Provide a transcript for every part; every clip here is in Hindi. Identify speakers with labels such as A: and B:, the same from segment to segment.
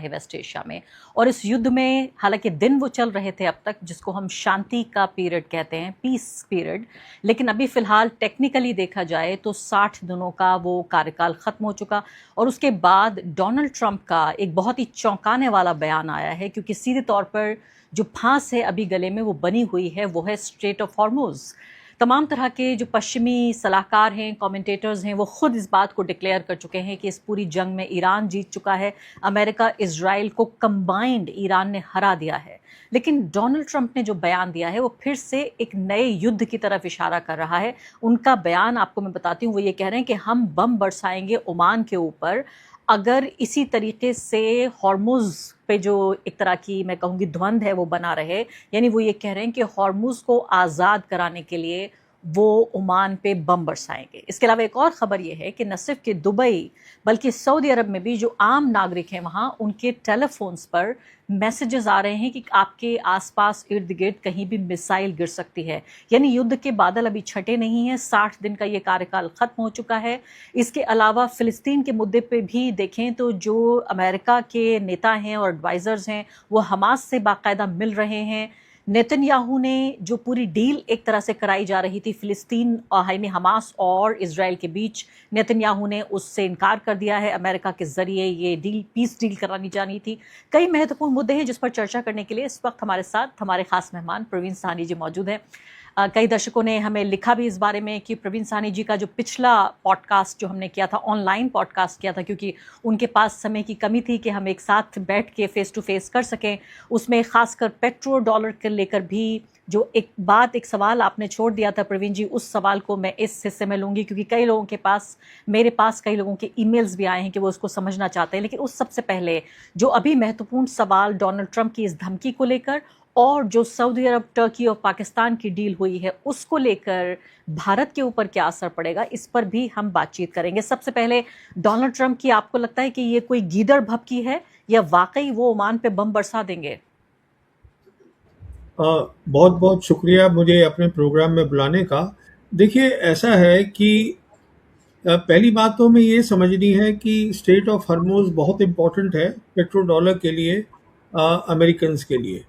A: है वेस्ट एशिया में। और इस युद्ध में हालांकि दिन वो चल रहे थे अब तक, जिसको हम शांति का पीरियड कहते हैं, पीस पीरियड, लेकिन अभी फिलहाल टेक्निकली देखा जाए तो 60 दिनों का वो कार्यकाल खत्म हो चुका। और उसके बाद डोनाल्ड ट्रंप का एक बहुत ही चौंकाने वाला बयान आया है, क्योंकि सीधे तौर पर जो फांस है अभी गले में वो बनी हुई है, वो है स्ट्रेट ऑफ हॉर्मुज। तमाम तरह के जो पश्चिमी सलाहकार हैं, कमेंटेटर्स हैं, वो खुद इस बात को डिक्लेयर कर चुके हैं कि इस पूरी जंग में ईरान जीत चुका है, अमेरिका इजराइल को कंबाइंड ईरान ने हरा दिया है। लेकिन डोनाल्ड ट्रंप ने जो बयान दिया है वो फिर से एक नए युद्ध की तरफ इशारा कर रहा है। उनका बयान आपको मैं बताती हूँ, वो ये कह रहे हैं कि हम बम बरसाएंगे ओमान के ऊपर अगर इसी तरीके से हॉर्मुज पे जो एक तरह की मैं कहूँगी द्वंद है वो बना रहे। यानी वो ये कह रहे हैं कि हॉर्मुज को आज़ाद कराने के लिए वो ओमान पे बम बरसाएंगे। इसके अलावा एक और ख़बर ये है कि न सिर्फ कि दुबई बल्कि सऊदी अरब में भी जो आम नागरिक हैं वहाँ, उनके टेलीफोन्स पर मैसेजेस आ रहे हैं कि आपके आसपास इर्द गिर्द कहीं भी मिसाइल गिर सकती है। यानी युद्ध के बादल अभी छटे नहीं हैं, 60 दिन का ये कार्यकाल ख़त्म हो चुका है। इसके अलावा फ़िलिस्तीन के मुद्दे पे भी देखें तो जो अमेरिका के नेता हैं और एडवाइज़र्स हैं वो हमास से बाकायदा मिल रहे हैं। नेतन्याहू ने जो पूरी डील एक तरह से कराई जा रही थी फ़िलिस्तीन और हमास और इजराइल के बीच, नेतन्याहू ने उससे इनकार कर दिया है। अमेरिका के ज़रिए ये डील, पीस डील करानी जानी थी। कई महत्वपूर्ण मुद्दे हैं जिस पर चर्चा करने के लिए इस वक्त हमारे साथ हमारे ख़ास मेहमान प्रवीण साहनी जी मौजूद हैं। कई दर्शकों ने हमें लिखा भी इस बारे में कि प्रवीण साहनी जी का जो पिछला पॉडकास्ट जो हमने किया था, ऑनलाइन पॉडकास्ट किया था, क्योंकि उनके पास समय की कमी थी कि हम एक साथ बैठ के फेस टू फेस कर सकें, उसमें खासकर पेट्रो डॉलर के लेकर भी जो एक सवाल आपने छोड़ दिया था प्रवीण जी, उस सवाल को मैं इस हिस्से में लूँगी, क्योंकि कई लोगों के पास, मेरे पास कई लोगों के ईमेल्स भी आए हैं कि वो उसको समझना चाहते हैं। लेकिन उस सबसे पहले जो अभी महत्वपूर्ण सवाल डोनाल्ड ट्रंप की इस धमकी को लेकर और जो सऊदी अरब, टर्की और पाकिस्तान की डील हुई है उसको लेकर भारत के ऊपर क्या असर पड़ेगा, इस पर भी हम बातचीत करेंगे। सबसे पहले डोनाल्ड ट्रंप की, आपको लगता है कि ये कोई गीदड़ भभकी है या वाकई वो ओमान पे बम बरसा देंगे?
B: बहुत बहुत शुक्रिया मुझे अपने प्रोग्राम में बुलाने का। देखिए, ऐसा है कि पहली बात तो हमें ये समझनी है कि स्ट्रेट ऑफ हॉर्मुज बहुत इम्पोर्टेंट है पेट्रो डॉलर के लिए, अमेरिकन्स के लिए।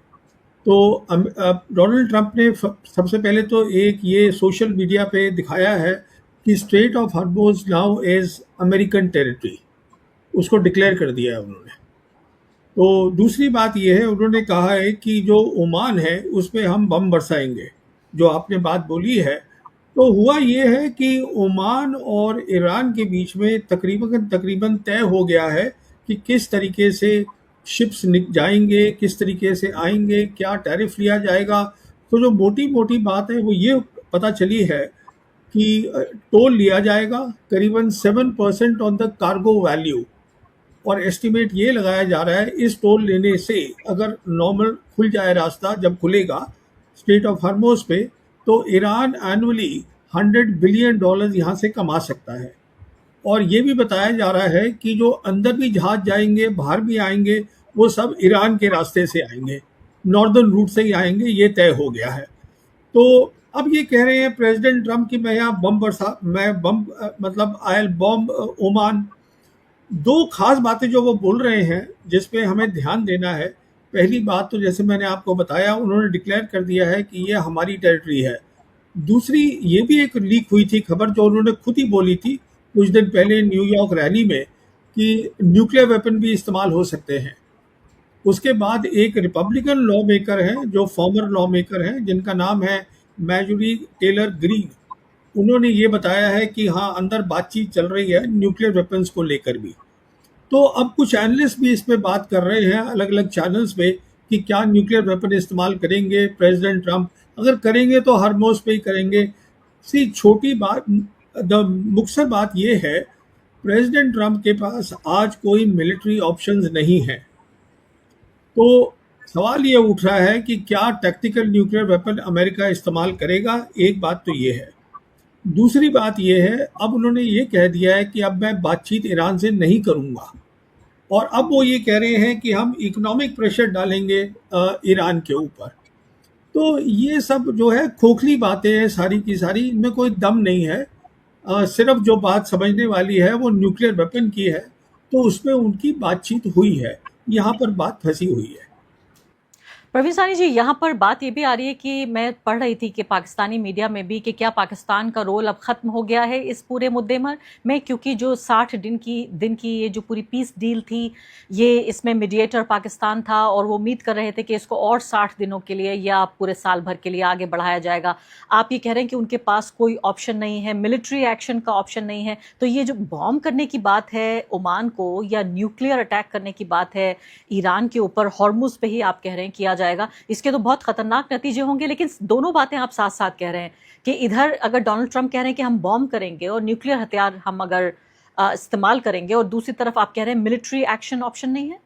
B: तो डोनाल्ड ट्रंप ने सबसे पहले तो एक ये सोशल मीडिया पे दिखाया है कि straight of Hormuz now is American territory, उसको डिक्लेयर कर दिया है उन्होंने। तो दूसरी बात ये है, उन्होंने कहा है कि जो ओमान है उस पर हम बम बरसाएंगे, जो आपने बात बोली है। तो हुआ ये है कि ओमान और ईरान के बीच में तकरीबन तय हो गया है कि किस तरीके से शिप्स जाएंगे, किस तरीके से आएंगे, क्या टैरिफ लिया जाएगा। तो जो मोटी मोटी बात है वो ये पता चली है कि टोल लिया जाएगा करीबन 7% ऑन द कार्गो वैल्यू, और एस्टिमेट ये लगाया जा रहा है इस टोल लेने से अगर नॉर्मल खुल जाए रास्ता, जब खुलेगा स्ट्रेट ऑफ हॉर्मुज पे, तो ईरान एनुअली $100 बिलियन यहाँ से कमा सकता है। और ये भी बताया जा रहा है कि जो अंदर भी जहाज जाएंगे, बाहर भी आएंगे, वो सब ईरान के रास्ते से आएंगे, नॉर्दर्न रूट से ही आएंगे, ये तय हो गया है। तो अब ये कह रहे हैं प्रेसिडेंट ट्रंप कि मैं यहाँ मतलब आई बॉम्ब ओमान। दो खास बातें जो वो बोल रहे हैं जिस पे हमें ध्यान देना है। पहली बात तो जैसे मैंने आपको बताया, उन्होंने डिक्लेयर कर दिया है कि ये हमारी टेरिटरी है। दूसरी ये भी एक लीक हुई थी खबर, जो उन्होंने खुद ही बोली थी कुछ दिन पहले न्यूयॉर्क रैली में, कि न्यूक्लियर वेपन भी इस्तेमाल हो सकते हैं। उसके बाद एक रिपब्लिकन लॉ मेकर हैं, जो फॉर्मर लॉ मेकर हैं, जिनका नाम है मैजोरी टेलर ग्रीन, उन्होंने ये बताया है कि हाँ, अंदर बातचीत चल रही है न्यूक्लियर वेपन्स को लेकर भी। तो अब कुछ एनालिस्ट भी इस पे बात कर रहे हैं अलग अलग चैनल्स पे कि क्या न्यूक्लियर वेपन इस्तेमाल करेंगे प्रेसिडेंट ट्रंप। अगर करेंगे तो हॉर्मुज पे ही करेंगे। छोटी बात, मुख्य बात ये है, प्रेसिडेंट ट्रंप के पास आज कोई मिलिट्री ऑप्शंस नहीं है। तो सवाल ये उठ रहा है कि क्या टैक्टिकल न्यूक्लियर वेपन अमेरिका इस्तेमाल करेगा। एक बात तो ये है। दूसरी बात यह है, अब उन्होंने ये कह दिया है कि अब मैं बातचीत ईरान से नहीं करूंगा, और अब वो ये कह रहे हैं कि हम इकोनॉमिक प्रेशर डालेंगे ईरान के ऊपर। तो ये सब जो है खोखली बातें हैं सारी की सारी, इनमें कोई दम नहीं है। सिर्फ जो बात समझने वाली है वो न्यूक्लियर वेपन की है, तो उसमें उनकी बातचीत हुई है। यहाँ पर बात फंसी हुई है।
A: प्रवीण सानी जी, यहाँ पर बात ये भी आ रही है कि मैं पढ़ रही थी कि पाकिस्तानी मीडिया में भी कि क्या पाकिस्तान का रोल अब खत्म हो गया है इस पूरे मुद्दे में, क्योंकि जो 60 दिन की ये जो पूरी पीस डील थी, ये इसमें मीडिएटर पाकिस्तान था और वो उम्मीद कर रहे थे कि इसको और 60 दिनों के लिए या पूरे साल भर के लिए आगे बढ़ाया जाएगा। आप ये कह रहे हैं कि उनके पास कोई ऑप्शन नहीं है, मिलिट्री एक्शन का ऑप्शन नहीं है। तो ये जो बॉम्ब करने की बात है ओमान को, या न्यूक्लियर अटैक करने की बात है ईरान के ऊपर, हॉर्मुज पे ही आप कह रहे हैं किया जाएगा, इसके तो बहुत खतरनाक नतीजे होंगे। लेकिन दोनों बातें आप साथ साथ कह रहे हैं कि इधर अगर डोनाल्ड ट्रंप कह रहे हैं कि हम बॉम्ब करेंगे और न्यूक्लियर हथियार हम अगर इस्तेमाल करेंगे, और दूसरी तरफ आप कह रहे हैं मिलिट्री एक्शन ऑप्शन नहीं है।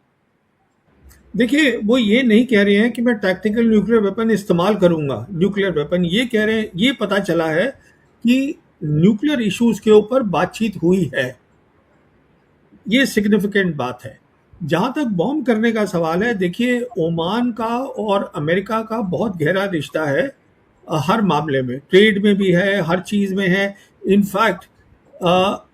B: देखिए, वो ये नहीं कह रहे हैं कि मैं टैक्टिकल न्यूक्लियर वेपन इस्तेमाल करूंगा, न्यूक्लियर वेपन ये कह रहे हैं, ये पता चला है कि न्यूक्लियर इश्यूज के ऊपर बातचीत हुई है। ये सिग्निफिकेंट बात है। जहां तक बॉम्ब करने का सवाल है, देखिए ओमान का और अमेरिका का बहुत गहरा रिश्ता है, हर मामले में, ट्रेड में भी है, हर चीज में है। इनफैक्ट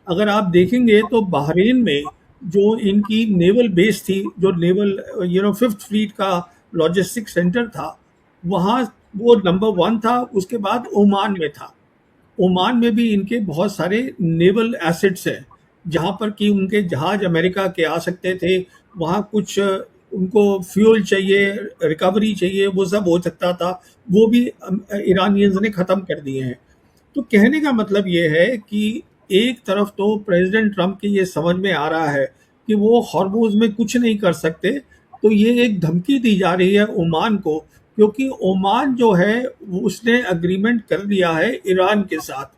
B: अगर आप देखेंगे तो बहरीन में जो इनकी नेवल बेस थी, जो नेवल फिफ्थ फ्लीट का लॉजिस्टिक सेंटर था, वहाँ वो नंबर 1 था। उसके बाद ओमान में था। ओमान में भी इनके बहुत सारे नेवल एसेट्स हैं, जहाँ पर कि उनके जहाज अमेरिका के आ सकते थे। वहाँ कुछ उनको फ्यूल चाहिए, रिकवरी चाहिए, वो सब हो सकता था। वो भी ईरानियंस ने ख़त्म कर दिए हैं। तो कहने का मतलब ये है कि एक तरफ तो प्रेसिडेंट ट्रंप के ये समझ में आ रहा है कि वो हॉर्मुज में कुछ नहीं कर सकते, तो ये एक धमकी दी जा रही है ओमान को, क्योंकि ओमान जो है उसने अग्रीमेंट कर लिया है ईरान के साथ।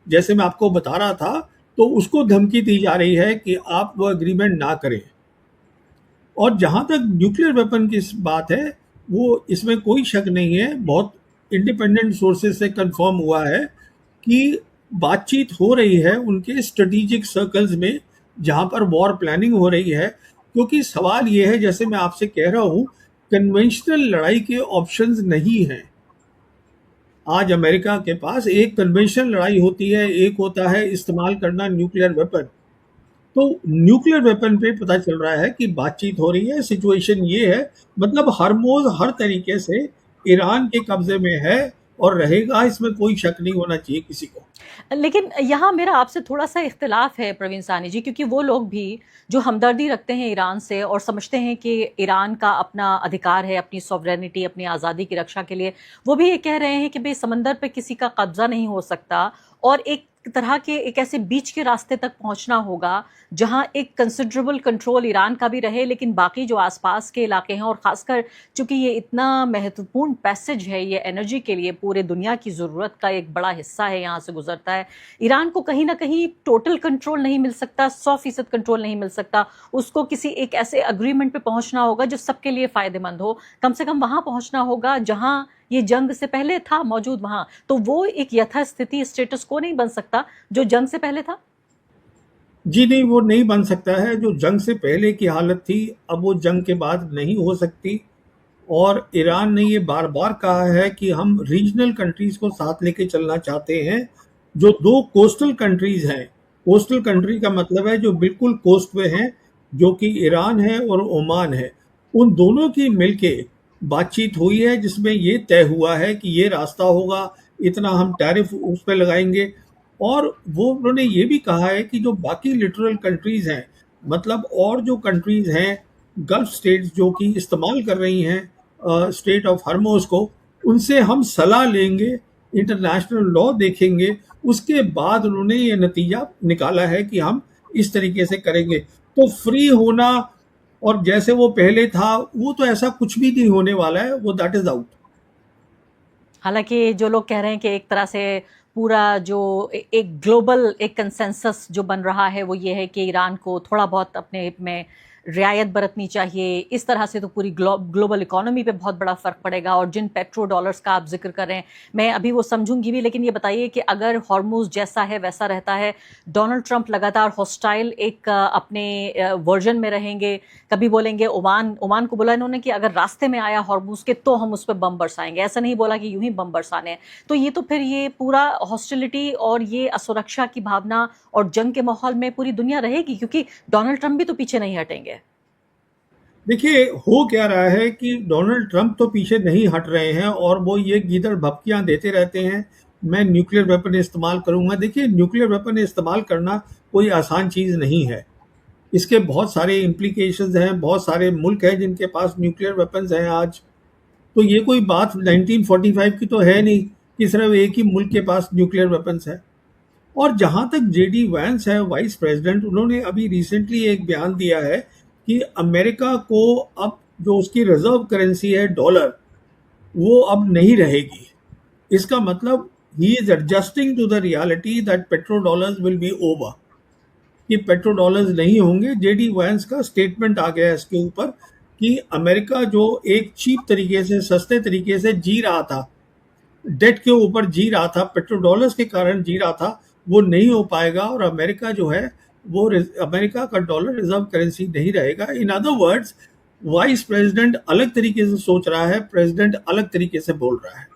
B: जैसे मैं आपको बता रहा था, तो उसको धमकी दी जा रही है कि आप वो अग्रीमेंट ना करें। और जहां तक न्यूक्लियर वेपन की बात है, वो इसमें कोई शक नहीं है, बहुत इंडिपेंडेंट सोर्सेज से कंफर्म हुआ है कि बातचीत हो रही है उनके स्ट्रेटेजिक सर्कल्स में, जहां पर वॉर प्लानिंग हो रही है। क्योंकि सवाल ये है, जैसे मैं आपसे कह रहा हूं, कन्वेंशनल लड़ाई के ऑप्शंस नहीं हैं। आज अमेरिका के पास एक कन्वेंशनल लड़ाई होती है, एक होता है इस्तेमाल करना न्यूक्लियर वेपन। तो न्यूक्लियर वेपन पे पता चल रहा है कि बातचीत हो रही है। सिचुएशन ये है, मतलब हरमोज हर तरीके से ईरान के कब्जे में है और रहेगा, इसमें कोई शक नहीं होना चाहिए किसी को।
A: लेकिन यहाँ मेरा आपसे थोड़ा सा इख्तिलाफ है प्रवीण सानी जी, क्योंकि वो लोग भी जो हमदर्दी रखते हैं ईरान से और समझते हैं कि ईरान का अपना अधिकार है अपनी सॉवरेनिटी, अपनी आज़ादी की रक्षा के लिए, वो भी ये कह रहे हैं कि भाई समंदर पे किसी का कब्जा नहीं हो सकता, और एक तरह के एक ऐसे बीच के रास्ते तक पहुंचना होगा जहां एक कंसिडरेबल कंट्रोल ईरान का भी रहे, लेकिन बाकी जो आसपास के इलाके हैं, और खासकर चूंकि ये इतना महत्वपूर्ण पैसेज है, ये एनर्जी के लिए पूरे दुनिया की ज़रूरत का एक बड़ा हिस्सा है, यहाँ से गुजरता है। ईरान को कहीं ना कहीं टोटल कंट्रोल नहीं मिल सकता, 100% कंट्रोल नहीं मिल सकता। उसको किसी एक ऐसे अग्रीमेंट पे पहुंचना होगा जो सबके लिए फायदेमंद हो। कम से कम वहां पहुंचना होगा जहां ये जंग से पहले था मौजूद वहां। तो वो एक यथास्थिति, स्टेटस को नहीं बन सकता जो जंग से पहले था।
B: जी नहीं, वो नहीं बन सकता है। जो जंग से पहले की हालत थी, अब वो जंग के बाद नहीं हो सकती। और ईरान ने ये बार बार कहा है कि हम रीजनल कंट्रीज को साथ लेके चलना चाहते हैं। जो दो कोस्टल कंट्रीज हैं, कोस्टल कंट्री का मतलब है जो बिल्कुल कोस्ट पे हैं, जो कि ईरान है और ओमान है, उन दोनों की मिलके बातचीत हुई है, जिसमें ये तय हुआ है कि ये रास्ता होगा, इतना हम टैरिफ उस पर लगाएंगे। और वो उन्होंने ये भी कहा है कि जो बाकी लिटरल कंट्रीज हैं, मतलब और जो कंट्रीज हैं, गल्फ स्टेट्स जो कि इस्तेमाल कर रही हैं स्टेट ऑफ हरमोज को, उनसे हम सलाह लेंगे, इंटरनेशनल लॉ देखेंगे। उसके बाद उन्होंने ये नतीजा निकाला है कि हम इस तरीके से करेंगे। तो फ्री होना और जैसे वो पहले था, वो तो ऐसा कुछ भी नहीं होने वाला है, वो दैट इज आउट।
A: हालांकि जो लोग कह रहे हैं कि एक तरह से पूरा जो एक ग्लोबल एक कंसेंसस जो बन रहा है वो ये है कि ईरान को थोड़ा बहुत अपने में रियायत बरतनी चाहिए। इस तरह से तो पूरी ग्लोबल इकोनॉमी पे बहुत बड़ा फर्क पड़ेगा। और जिन पेट्रो डॉलर्स का आप जिक्र कर रहे हैं, मैं अभी वो समझूंगी भी, लेकिन ये बताइए कि अगर हॉर्मुज जैसा है वैसा रहता है, डोनाल्ड ट्रंप लगातार हॉस्टाइल एक अपने वर्जन में रहेंगे। कभी बोलेंगे ओमान को बोला इन्होंने कि अगर रास्ते में आया हॉर्मुज के तो हम उस पर बम बरसाएंगे, ऐसा नहीं बोला कि यूं ही बम बरसाने हैं। तो ये तो फिर ये पूरा हॉस्टिलिटी और ये असुरक्षा की भावना और जंग के माहौल में पूरी दुनिया रहेगी, क्योंकि डोनाल्ड ट्रंप भी तो पीछे नहीं हटेंगे।
B: देखिए, हो क्या रहा है कि डोनाल्ड ट्रंप तो पीछे नहीं हट रहे हैं और वो ये गीदड़ भपकियां देते रहते हैं, मैं न्यूक्लियर वेपन इस्तेमाल करूंगा। देखिए, न्यूक्लियर वेपन इस्तेमाल करना कोई आसान चीज़ नहीं है। इसके बहुत सारे इम्प्लीकेशंस हैं, बहुत सारे मुल्क हैं जिनके पास न्यूक्लियर वेपन्स हैं आज। तो ये कोई बात 1945 की तो है नहीं कि सिर्फ एक ही मुल्क के पास न्यूक्लियर वेपन्स है। और जहां तक जेडी वैंस है, वाइस प्रेसिडेंट, उन्होंने अभी रिसेंटली एक बयान दिया है कि अमेरिका को अब जो उसकी रिजर्व करेंसी है डॉलर, वो अब नहीं रहेगी। इसका मतलब he is adjusting to the reality that petro dollars will be over, कि पेट्रो डॉलर्स नहीं होंगे। जेडी वैंस का स्टेटमेंट आ गया है इसके ऊपर कि अमेरिका जो एक चीप तरीके से, सस्ते तरीके से जी रहा था, डेट के ऊपर जी रहा था, पेट्रो डॉलर्स के कारण जी रहा था, वो नहीं हो पाएगा। और अमेरिका जो है वो अमेरिका का डॉलर रिजर्व करेंसी नहीं रहेगा। In other words, vice president अलग तरीके से सोच रहा है, प्रेसिडेंट अलग तरीके से बोल रहा है।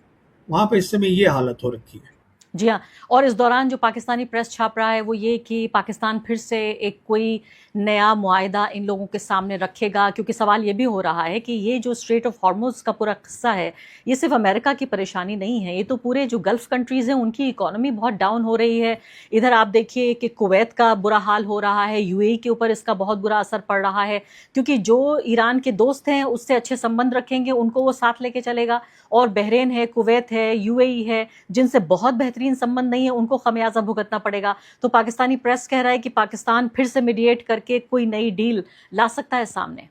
B: वहां पे इस समय ये हालत हो रखी है।
A: जी हाँ। और इस दौरान जो पाकिस्तानी प्रेस छाप रहा है वो ये कि पाकिस्तान फिर से एक कोई नया मुआहिदा इन लोगों के सामने रखेगा, क्योंकि सवाल ये भी हो रहा है कि ये जो स्ट्रेट ऑफ हॉर्मुज़ का पूरा किस्सा है, ये सिर्फ अमेरिका की परेशानी नहीं है, ये तो पूरे जो गल्फ कंट्रीज़ हैं उनकी इकोनॉमी बहुत डाउन हो रही है। इधर आप देखिए कि कुवैत का बुरा हाल हो रहा है, यूएई के ऊपर इसका बहुत बुरा असर पड़ रहा है, क्योंकि जो ईरान के दोस्त हैं उससे अच्छे संबंध रखेंगे, उनको वो साथ लेके चलेगा। और बहरीन है, कुवैत है, यूएई है, जिनसे बहुत बेहतरीन संबंध नहीं है, उनको खमियाजा भुगतना पड़ेगा। तो पाकिस्तानी प्रेस कह रहा है कि पाकिस्तान फिर से मीडिएट करके कोई नई डील ला सकता है सामने।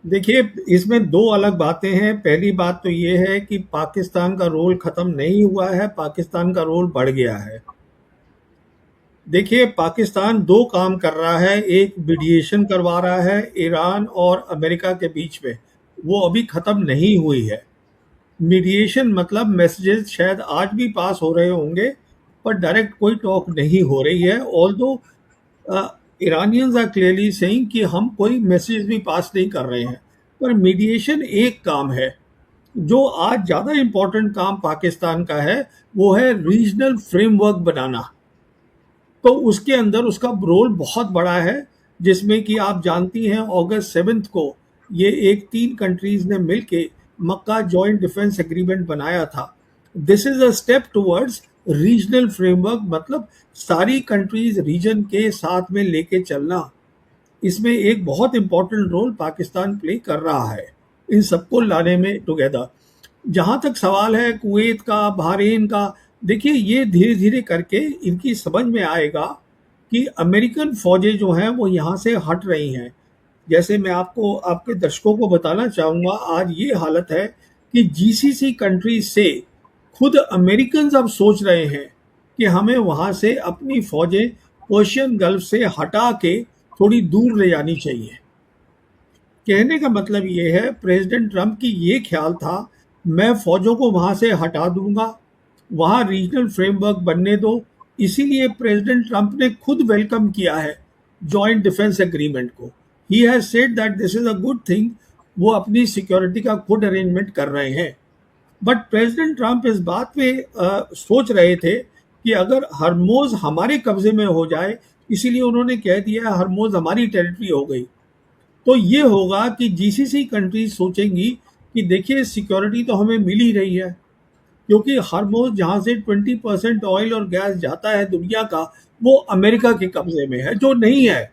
B: देखिए, इसमें दो अलग बातें हैं। पहली बात तो ये है कि पाकिस्तान का रोल खत्म नहीं हुआ है, पाकिस्तान का रोल बढ़ गया है। देखिए, पाकिस्तान दो काम कर रहा है। एक, मीडिएशन करवा रहा है ईरान और अमेरिका के बीच में, वो अभी खत्म नहीं हुई है। मीडिएशन मतलब मैसेजेस शायद आज भी पास हो रहे होंगे, पर डायरेक्ट कोई टॉक नहीं हो रही है। Although Iranians are clearly saying कि हम कोई मैसेज भी पास नहीं कर रहे हैं, पर मीडिएशन एक काम है। जो आज ज़्यादा इम्पोर्टेंट काम पाकिस्तान का है वो है रीजनल फ्रेमवर्क बनाना। तो उसके अंदर उसका रोल बहुत बड़ा है, जिसमें कि आप जानती हैं अगस्त 7 को ये एक 3 कंट्रीज ने मिलके मक्का जॉइंट डिफेंस एग्रीमेंट बनाया था। This is a step towards regional framework, मतलब सारी कंट्रीज रीजन के साथ में लेके चलना। इसमें एक बहुत इंपॉर्टेंट रोल पाकिस्तान प्ले कर रहा है इन सबको लाने में टुगेदर। जहां तक सवाल है कुवैत का, बहरीन का, देखिए ये धीरे धीरे करके इनकी समझ में आएगा कि अमेरिकन फौजें जो हैं वो यहाँ से हट रही हैं। जैसे मैं आपको, आपके दर्शकों को बताना चाहूँगा, आज ये हालत है कि जीसीसी कंट्रीज से खुद अमेरिकन अब सोच रहे हैं कि हमें वहाँ से अपनी फौजें पर्शियन गल्फ से हटा के थोड़ी दूर ले जानी चाहिए। कहने का मतलब ये है, प्रेसिडेंट ट्रंप की ये ख्याल था मैं फौजों को वहां से हटा दूंगा, वहां रीजनल फ्रेमवर्क बनने दो। इसीलिए प्रेसिडेंट ट्रंप ने खुद वेलकम किया है जॉइंट डिफेंस एग्रीमेंट को। He has said that this is a good thing. वो अपनी सिक्योरिटी का खुद अरेंजमेंट कर रहे हैं। बट प्रेसिडेंट ट्रंप इस बात पे सोच रहे थे कि अगर हरमोज हमारे कब्जे में हो जाए, इसीलिए उन्होंने कह दिया हरमोज हमारी टेरिटरी हो गई। तो ये होगा कि जीसीसी कंट्रीज सोचेंगी कि देखिए सिक्योरिटी तो हमें मिल ही रही है, क्योंकि हरमोज जहाँ से 20% ऑयल और गैस जाता है दुनिया का, वो अमेरिका के कब्जे में है, जो नहीं है।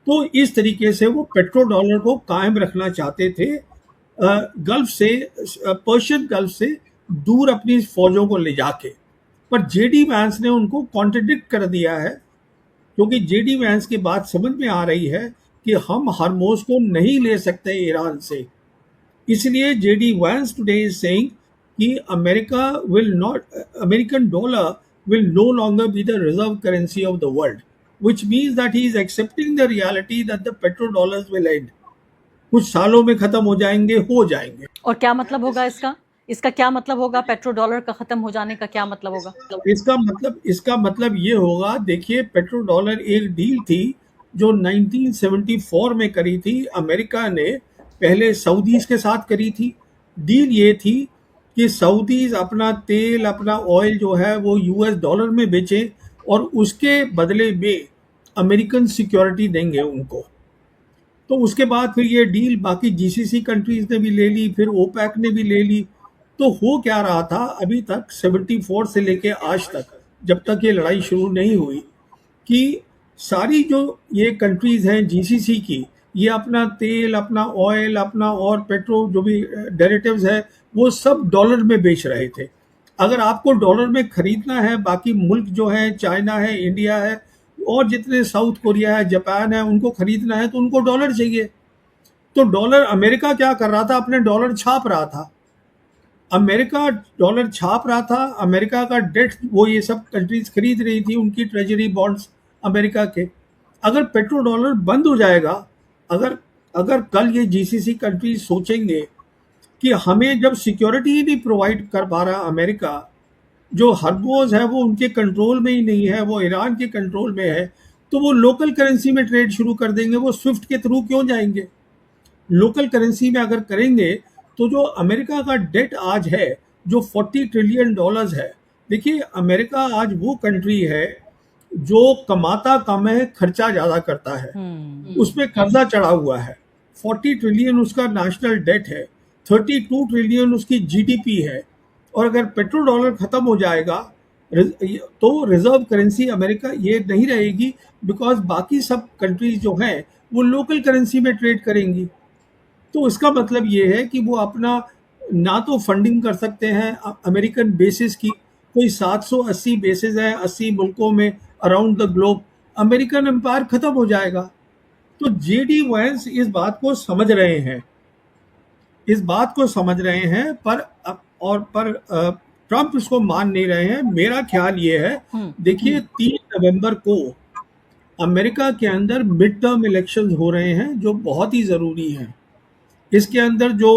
B: तो इस तरीके से वो पेट्रो डॉलर को कायम रखना चाहते थे, गल्फ से, पर्शियन गल्फ से दूर अपनी फौजों को ले जाके। पर जेडी वैंस ने उनको कॉन्ट्रडिक्ट कर दिया है, क्योंकि जेडी वैंस की बात समझ में आ रही है कि हम हरमोज को नहीं ले सकते ईरान से। इसलिए JD Vance today is saying कि America will not, American dollar will no longer be the reserve currency of the world, which means that he is accepting the reality that the petrodollars will end. कुछ सालों में खत्म हो जाएंगे, हो जाएंगे।
A: और क्या मतलब होगा इसका? इसका क्या मतलब होगा? पेट्रो डॉलर का खत्म हो जाने का क्या मतलब होगा?
B: इसका मतलब ये होगा, देखिए पेट्रो डॉलर एक डील थी जो 1974 में करी थी अमेरिका ने, पहले सऊदीज के साथ करी थी। डील ये थी कि सऊदीज अपना तेल, अपना ऑयल जो है वो यूएस डॉलर में बेचें और उसके बदले में अमेरिकन सिक्योरिटी देंगे उनको। तो उसके बाद फिर ये डील बाकी जीसीसी कंट्रीज ने भी ले ली, फिर ओपेक ने भी ले ली। तो हो क्या रहा था अभी तक 74 से लेके आज तक, जब तक ये लड़ाई शुरू नहीं हुई, कि सारी जो ये कंट्रीज हैं जीसीसी की, ये अपना तेल, अपना ऑयल, अपना और पेट्रोल जो भी डेरिवेटिव्स है, वो सब डॉलर में बेच रहे थे। अगर आपको डॉलर में खरीदना है, बाकी मुल्क जो है, चाइना है, इंडिया है, और जितने साउथ कोरिया है, जापान है, उनको खरीदना है तो उनको डॉलर चाहिए। तो डॉलर अमेरिका क्या कर रहा था, अपने डॉलर छाप रहा था। अमेरिका डॉलर छाप रहा था, अमेरिका का डेट वो ये सब कंट्रीज खरीद रही थी, उनकी ट्रेजरी बॉन्ड्स अमेरिका के। अगर पेट्रो डॉलर बंद हो जाएगा, अगर अगर कल ये जीसीसी कंट्रीज सोचेंगे कि हमें जब सिक्योरिटी ही नहीं प्रोवाइड कर पा रहा अमेरिका, जो हर्मोज है वो उनके कंट्रोल में ही नहीं है, वो ईरान के कंट्रोल में है, तो वो लोकल करेंसी में ट्रेड शुरू कर देंगे। वो स्विफ्ट के थ्रू क्यों जाएंगे? लोकल करेंसी में अगर करेंगे तो जो अमेरिका का डेट आज है, जो 40 ट्रिलियन डॉलर्स है, देखिए अमेरिका आज वो कंट्री है जो कमाता कम है, खर्चा ज़्यादा करता है, उसमें कर्जा चढ़ा हुआ है। 40 ट्रिलियन उसका नेशनल डेट है, 32 ट्रिलियन उसकी जीडीपी है। और अगर पेट्रो डॉलर ख़त्म हो जाएगा तो रिजर्व करेंसी अमेरिका ये नहीं रहेगी, बिकॉज बाकी सब कंट्रीज जो हैं वो लोकल करेंसी में ट्रेड करेंगी। तो इसका मतलब ये है कि वो अपना ना तो फंडिंग कर सकते हैं अमेरिकन बेसिस की, कोई 780 बेसिस है 80 मुल्कों में around the globe, American empire खत्म हो जाएगा। तो जेडी वैंस इस बात को समझ रहे हैं, इस बात को समझ रहे हैं, पर ट्रंप इसको मान नहीं रहे हैं। मेरा ख्याल ये है, देखिए 3 नवंबर को अमेरिका के अंदर मिड टर्म इलेक्शंस हो रहे हैं जो बहुत ही ज़रूरी हैं। इसके अंदर जो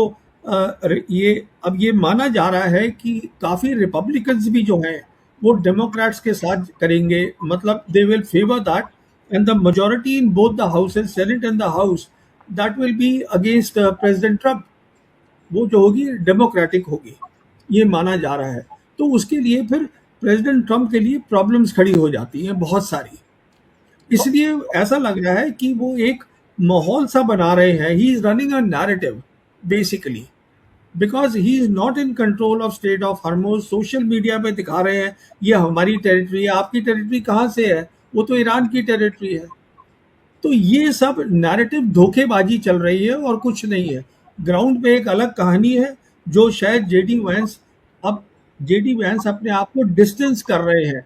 B: ये माना जा रहा है कि काफ़ी रिपब्लिकन्स भी जो हैं वो डेमोक्रेट्स के साथ करेंगे, मतलब they will favour that, and the majority in both the houses, senate and the house, that will be against president Trump. वो जो होगी डेमोक्रेटिक होगी, ये माना जा रहा है। तो उसके लिए फिर प्रेसिडेंट ट्रंप के लिए प्रॉब्लम्स खड़ी हो जाती हैं बहुत सारी। इसलिए ऐसा लग रहा है कि वो एक माहौल सा बना रहे हैं। He is running a narrative basically, because he is not in control of state of Hormuz. Social media पे दिखा रहे हैं ये हमारी टेरिटरी है, आपकी टेरिटरी कहाँ से है, वो तो ईरान की टेरिटरी है। तो ये सब नैरेटिव धोखेबाजी चल रही है और कुछ नहीं है। ग्राउंड पे एक अलग कहानी है जो शायद जेडी वैंस अपने आप को डिस्टेंस कर रहे हैं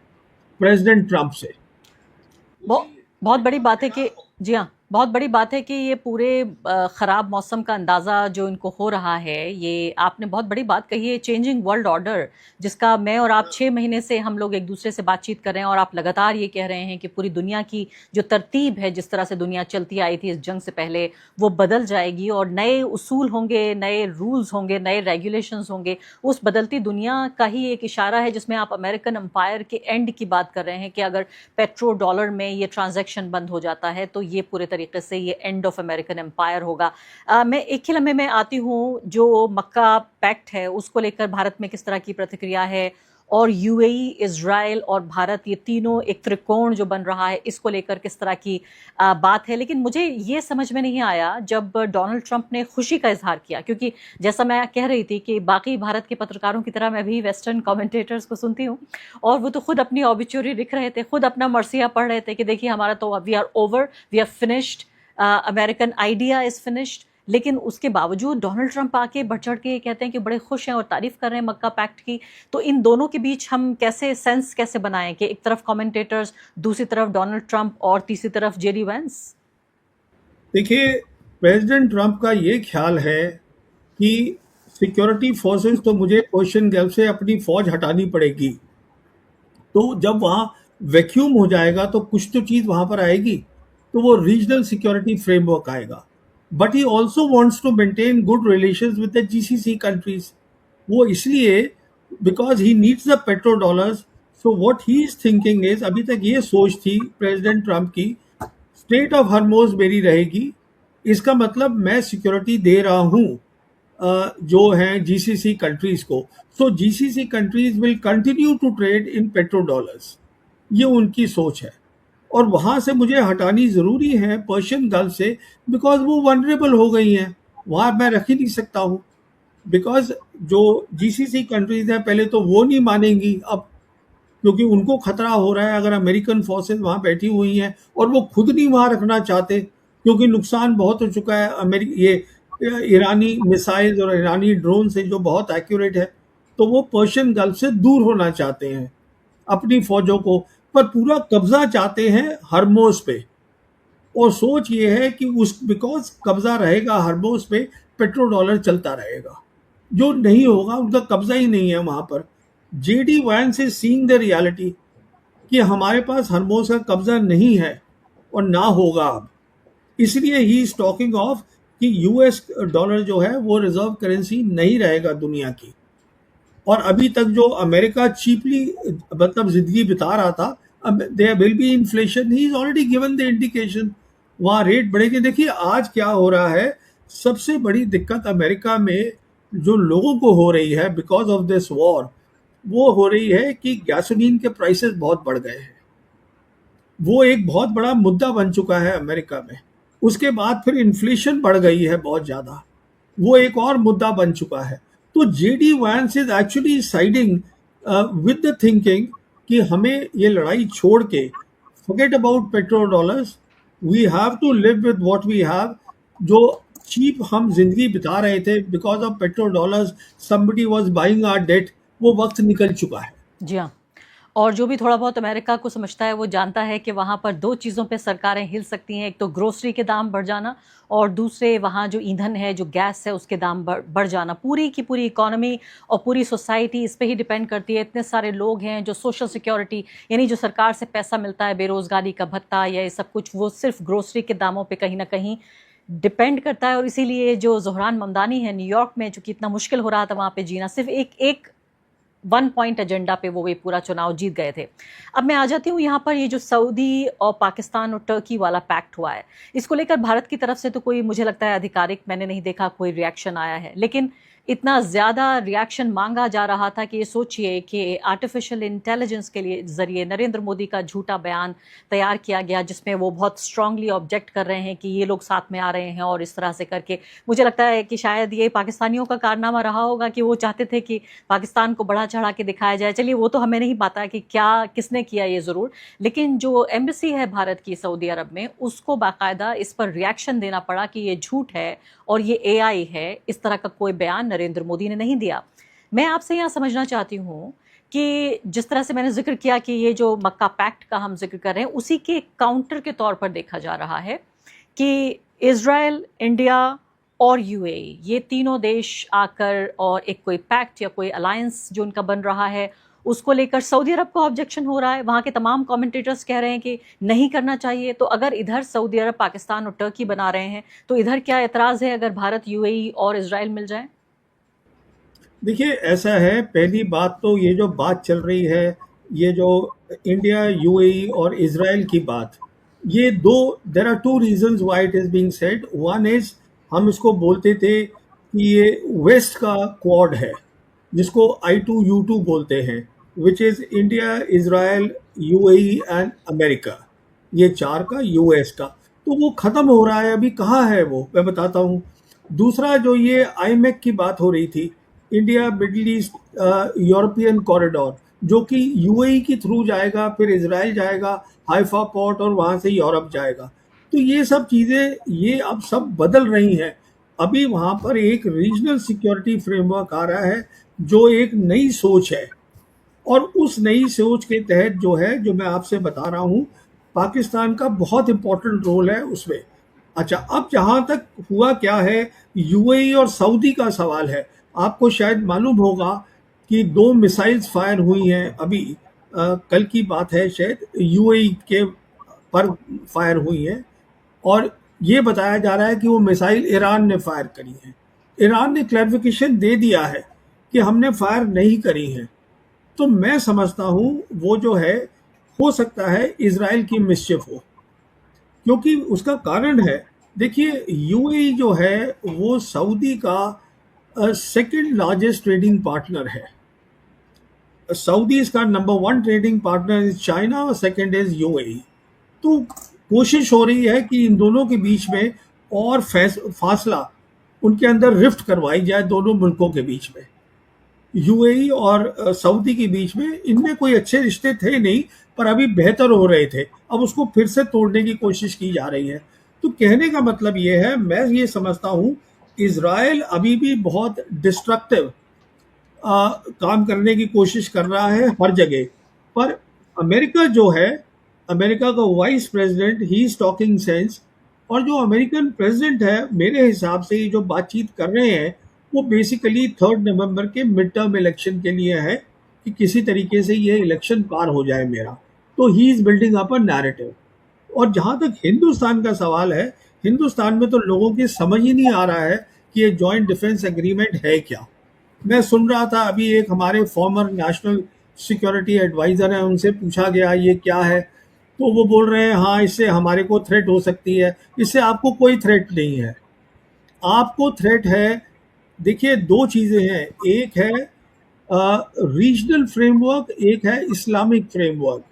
B: प्रेसिडेंट ट्रंप से।
A: बहुत बड़ी बात है कि जी हाँ, बहुत बड़ी बात है कि ये पूरे ख़राब मौसम का अंदाज़ा जो इनको हो रहा है, ये आपने बहुत बड़ी बात कही है, चेंजिंग वर्ल्ड ऑर्डर, जिसका मैं और आप 6 महीने से हम लोग एक दूसरे से बातचीत कर रहे हैं और आप लगातार ये कह रहे हैं कि पूरी दुनिया की जो तरतीब है, जिस तरह से दुनिया चलती आई थी इस जंग से पहले, वो बदल जाएगी और नए उसूल होंगे, नए रूल्स होंगे, नए रेगुलेशंस होंगे। उस बदलती दुनिया का ही एक इशारा है जिसमें आप अमेरिकन एम्पायर के एंड की बात कर रहे हैं कि अगर पेट्रो डॉलर में ये ट्रांजैक्शन बंद हो जाता है तो ये पूरे तरीके से ये एंड ऑफ अमेरिकन एम्पायर होगा। मैं एक ही लम्हे में आती हूँ, जो मक्का पैक्ट है उसको लेकर भारत में किस तरह की प्रतिक्रिया है, और यूएई, इजराइल और भारत, ये तीनों एक त्रिकोण जो बन रहा है, इसको लेकर किस तरह की बात है। लेकिन मुझे ये समझ में नहीं आया जब डोनाल्ड ट्रंप ने खुशी का इजहार किया, क्योंकि जैसा मैं कह रही थी कि बाकी भारत के पत्रकारों की तरह मैं भी वेस्टर्न कमेंटेटर्स को सुनती हूँ, और वो तो खुद अपनी ऑबिचुरी लिख रहे थे, खुद अपना मर्सिया पढ़ रहे थे कि देखिए हमारा तो we are over, we are finished, American idea is finished. लेकिन उसके बावजूद डोनाल्ड ट्रंप आके बढ़ चढ़ के कहते हैं कि बड़े खुश हैं और तारीफ कर रहे हैं मक्का पैक्ट की। तो इन दोनों के बीच हम कैसे बनाएं कि एक तरफ कमेंटेटर्स, दूसरी तरफ डोनाल्ड ट्रंप और तीसरी तरफ जेडी वैंस?
B: देखिए, प्रेसिडेंट ट्रंप का ये ख्याल है कि सिक्योरिटी फोर्सेस तो मुझे पर्शियन गल्फ से अपनी फौज हटानी पड़ेगी, तो जब वहाँ वैक्यूम हो जाएगा तो कुछ तो चीज़ वहाँ पर आएगी, तो वो रीजनल सिक्योरिटी फ्रेमवर्क आएगा। But he also wants to maintain good relations with the GCC countries. वो इसलिए because he needs the petro dollars. So what he is thinking is, अभी तक ये सोच थी प्रेसिडेंट ट्रंप की, स्टेट ऑफ हॉर्मुज मेरी रहेगी, इसका मतलब मैं सिक्योरिटी दे रहा हूँ जो हैं जीसीसी कंट्रीज को। So GCC countries will continue to trade in petro dollars, ये उनकी सोच है। और वहाँ से मुझे हटानी ज़रूरी है पर्शियन गल्फ से, बिकॉज वो वनरेबल हो गई हैं, वहाँ मैं रख ही नहीं सकता हूँ। बिकॉज जो जीसीसी कंट्रीज हैं पहले तो वो नहीं मानेंगी अब, क्योंकि उनको खतरा हो रहा है अगर अमेरिकन फोर्सेस वहाँ बैठी हुई हैं, और वो खुद नहीं वहाँ रखना चाहते क्योंकि नुकसान बहुत हो चुका है। ये ईरानी मिसाइल्स और ईरानी ड्रोन से जो बहुत एक्यूरेट है, तो वो पर्शियन गल्फ से दूर होना चाहते हैं अपनी फौजों को, पर पूरा कब्जा चाहते हैं हरमोज पे। और सोच ये है कि उस बिकॉज कब्जा रहेगा हरमोज पे, पेट्रो डॉलर चलता रहेगा। जो नहीं होगा, उनका कब्जा ही नहीं है वहां पर। JD Vance is seeing the reality कि हमारे पास हरमोज का कब्जा नहीं है और ना होगा अब। इसलिए ही इज टॉकिंग ऑफ कि यूएस डॉलर जो है वो रिजर्व करेंसी नहीं रहेगा दुनिया की। और अभी तक जो अमेरिका चीपली मतलब जिंदगी बिता रहा था, अब there will be inflation, he is already given the indication, वहाँ रेट बढ़ेगी। देखिए आज क्या हो रहा है, सबसे बड़ी दिक्कत अमेरिका में जो लोगों को हो रही है बिकॉज ऑफ दिस वॉर, वो हो रही है कि गैसोलीन के प्राइसेस बहुत बढ़ गए हैं। वो एक बहुत बड़ा मुद्दा बन चुका है अमेरिका में। उसके बाद फिर इन्फ्लेशन बढ़ गई है बहुत ज़्यादा, वो एक और मुद्दा बन चुका है। तो JD Vance is actually siding with the thinking कि हमें ये लड़ाई छोड़ के forget about petrol dollars, we have to live with what we have. जो चीप हम जिंदगी बिता रहे थे because of petrol dollars, somebody was buying our debt, वो वक्त निकल चुका है।
A: जी हाँ। और जो भी थोड़ा बहुत अमेरिका को समझता है वो जानता है कि वहाँ पर दो चीज़ों पे सरकारें हिल सकती हैं, एक तो ग्रोसरी के दाम बढ़ जाना और दूसरे वहाँ जो ईंधन है, जो गैस है, उसके दाम बढ़ जाना। पूरी की पूरी इकोनॉमी और पूरी सोसाइटी इस पे ही डिपेंड करती है। इतने सारे लोग हैं जो सोशल सिक्योरिटी, यानी जो सरकार से पैसा मिलता है, बेरोजगारी का भत्ता या ये सब कुछ, वो सिर्फ ग्रोसरी के दामों पे कहीं ना कहीं डिपेंड करता है। और इसीलिए जो ज़ोहरान ममदानी है न्यूयॉर्क में, जो कि इतना मुश्किल हो रहा था वहाँ पे जीना, सिर्फ एक 1 पॉइंट एजेंडा पे वो पूरा चुनाव जीत गए थे। अब मैं आ जाती हूँ यहाँ पर, ये जो सऊदी और पाकिस्तान और टर्की वाला पैक्ट हुआ है, इसको लेकर भारत की तरफ से तो कोई, मुझे लगता है आधिकारिक मैंने नहीं देखा कोई रिएक्शन आया है। लेकिन इतना ज़्यादा रिएक्शन मांगा जा रहा था कि ये सोचिए कि आर्टिफिशियल इंटेलिजेंस के लिए ज़रिए नरेंद्र मोदी का झूठा बयान तैयार किया गया, जिसमें वो बहुत स्ट्रांगली ऑब्जेक्ट कर रहे हैं कि ये लोग साथ में आ रहे हैं और इस तरह से करके। मुझे लगता है कि शायद ये पाकिस्तानियों का कारनामा रहा होगा कि वो चाहते थे कि पाकिस्तान को बढ़ा चढ़ा के दिखाया जाए। चलिए वो तो हमें नहीं पता कि क्या किसने किया ये ज़रूर, लेकिन जो एम्बेसी है भारत की सऊदी अरब में, उसको बाकायदा इस पर रिएक्शन देना पड़ा कि ये झूठ है और ये एआई है। इस तरह का कोई बयान नरेंद्र मोदी ने नहीं दिया। मैं आपसे यहाँ समझना चाहती हूँ कि जिस तरह से मैंने जिक्र किया कि ये जो मक्का पैक्ट का हम जिक्र कर रहे हैं, उसी के काउंटर के तौर पर देखा जा रहा है कि इजराइल, इंडिया और यूएई, ये तीनों देश आकर और एक कोई पैक्ट या कोई अलायंस जो उनका बन रहा है, उसको लेकर सऊदी अरब को ऑब्जेक्शन हो रहा है। वहाँ के तमाम कमेंटेटर्स कह रहे हैं कि नहीं करना चाहिए। तो अगर इधर सऊदी अरब, पाकिस्तान और टर्की बना रहे हैं, तो इधर क्या एतराज़ है अगर भारत, यूएई और इजराइल मिल जाए?
B: देखिए ऐसा है, पहली बात तो ये जो बात चल रही है, ये जो इंडिया, यूएई और इजराइल की बात, ये दो, there are two reasons why it is being said. One is, हम इसको बोलते थे कि ये वेस्ट का क्वाड है, जिसको I2U2 बोलते हैं, which is India, Israel, UAE and America, ये चार का, यूएस का। तो वो खत्म हो रहा है, अभी कहाँ है वो, मैं बताता हूँ। दूसरा जो ये आईमेक की बात हो रही थी, India middle east European corridor, जो कि यूएई के थ्रू जाएगा, फिर इजराइल जाएगा, हाइफा पोर्ट, और वहां से यूरोप जाएगा। तो ये सब चीजें ये अब सब बदल रही हैं। अभी वहां पर एक रीजनल सिक्योरिटी फ्रेमवर्क आ रहा है, जो एक नई सोच है, और उस नई सोच के तहत जो है, जो मैं आपसे बता रहा हूँ, पाकिस्तान का बहुत इंपॉर्टेंट रोल है उसमें। अच्छा, अब जहां तक हुआ क्या है, यूएई और सऊदी का सवाल है। आपको शायद मालूम होगा कि 2 मिसाइल्स फायर हुई हैं अभी, कल की बात है शायद, यूएई के पर फायर हुई हैं, और ये बताया जा रहा है कि वो मिसाइल ईरान ने फायर करी है। ईरान ने क्लैरिफिकेशन दे दिया है कि हमने फायर नहीं करी है। तो मैं समझता हूँ वो जो है, हो सकता है इजराइल की मिस्चिफ हो, क्योंकि उसका कारण है, देखिए यूएई जो है वो सऊदी का सेकंड लार्जेस्ट ट्रेडिंग पार्टनर है। सऊदी इसका number 1 trading partner is China और सेकंड इज यूएई। तो कोशिश हो रही है कि इन दोनों के बीच में और फासला, उनके अंदर रिफ्ट करवाई जाए दोनों मुल्कों के बीच में। यूएई और सऊदी के बीच में इनमें कोई अच्छे रिश्ते थे नहीं, पर अभी बेहतर हो रहे थे, अब उसको फिर से तोड़ने की कोशिश की जा रही है। तो कहने का मतलब ये है, मैं ये समझता हूँ, इज़राइल अभी भी बहुत डिस्ट्रक्टिव काम करने की कोशिश कर रहा है हर जगह। पर अमेरिका जो है, अमेरिका का vice president, he is talking sense. और जो अमेरिकन प्रेसिडेंट है, मेरे हिसाब से ये जो बातचीत कर रहे हैं वो बेसिकली 3 नवंबर के मिड टर्म इलेक्शन के लिए है, कि किसी तरीके से ये इलेक्शन पार हो जाए मेरा। तो he is building up a narrative. और जहाँ तक हिंदुस्तान का सवाल है, हिंदुस्तान में तो लोगों की समझ ही नहीं आ रहा है कि ये जॉइंट डिफेंस एग्रीमेंट है क्या। मैं सुन रहा था अभी, एक हमारे फॉर्मर नेशनल सिक्योरिटी एडवाइज़र हैं, उनसे पूछा गया ये क्या है, तो वो बोल रहे हैं हाँ, इससे हमारे को थ्रेट हो सकती है। इससे आपको कोई थ्रेट नहीं है, आपको थ्रेट है, देखिए 2 चीज़ें हैं, एक है रीजनल फ्रेमवर्क, एक है इस्लामिक फ्रेमवर्क।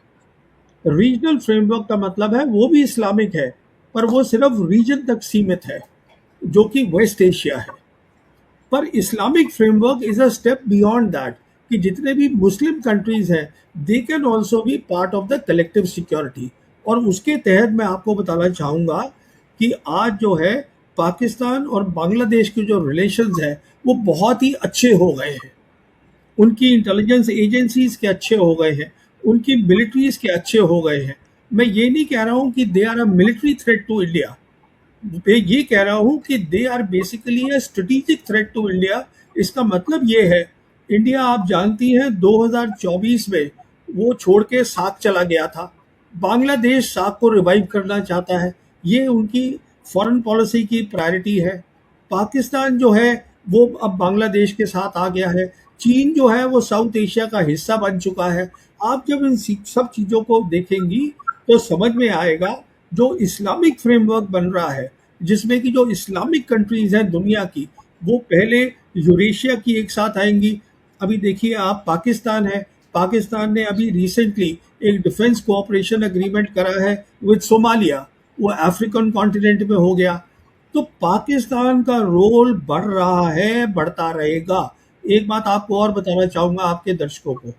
B: रीजनल फ्रेमवर्क का मतलब है वो भी इस्लामिक है, पर वो सिर्फ रीजन तक सीमित है, जो कि वेस्ट एशिया है। पर Islamic framework is a step beyond that, कि जितने भी मुस्लिम कंट्रीज हैं, they can also be part of the collective security. और उसके तहत मैं आपको बताना चाहूँगा कि आज जो है पाकिस्तान और बांग्लादेश के जो रिलेशंस हैं वो बहुत ही अच्छे हो गए हैं। उनकी इंटेलिजेंस एजेंसीज के अच्छे हो गए हैं, उनकी मिलिट्रीज के अच्छे हो गए हैं। मैं ये नहीं कह रहा हूँ कि they are a military threat to India, मैं ये कह रहा हूँ कि they are basically a strategic threat to India. इसका मतलब ये है, इंडिया आप जानती हैं 2024 में वो छोड़ के साथ चला गया था, बांग्लादेश साथ को रिवाइव करना चाहता है, ये उनकी फॉरेन पॉलिसी की प्रायोरिटी है। पाकिस्तान जो है वो अब बांग्लादेश के साथ आ गया है, चीन जो है वो साउथ एशिया का हिस्सा बन चुका है। आप जब इन सब चीज़ों को देखेंगी तो समझ में आएगा, जो इस्लामिक फ्रेमवर्क बन रहा है, जिसमें कि जो इस्लामिक कंट्रीज हैं दुनिया की, वो पहले यूरेशिया की एक साथ आएंगी। अभी देखिए आप, पाकिस्तान है, पाकिस्तान ने अभी रिसेंटली एक डिफेंस कोऑपरेशन एग्रीमेंट करा है विद सोमालिया, वो अफ्रीकन कॉन्टिनेंट में हो गया। तो पाकिस्तान का रोल बढ़ रहा है, बढ़ता रहेगा। एक बात आपको और बताना चाहूँगा आपके दर्शकों को,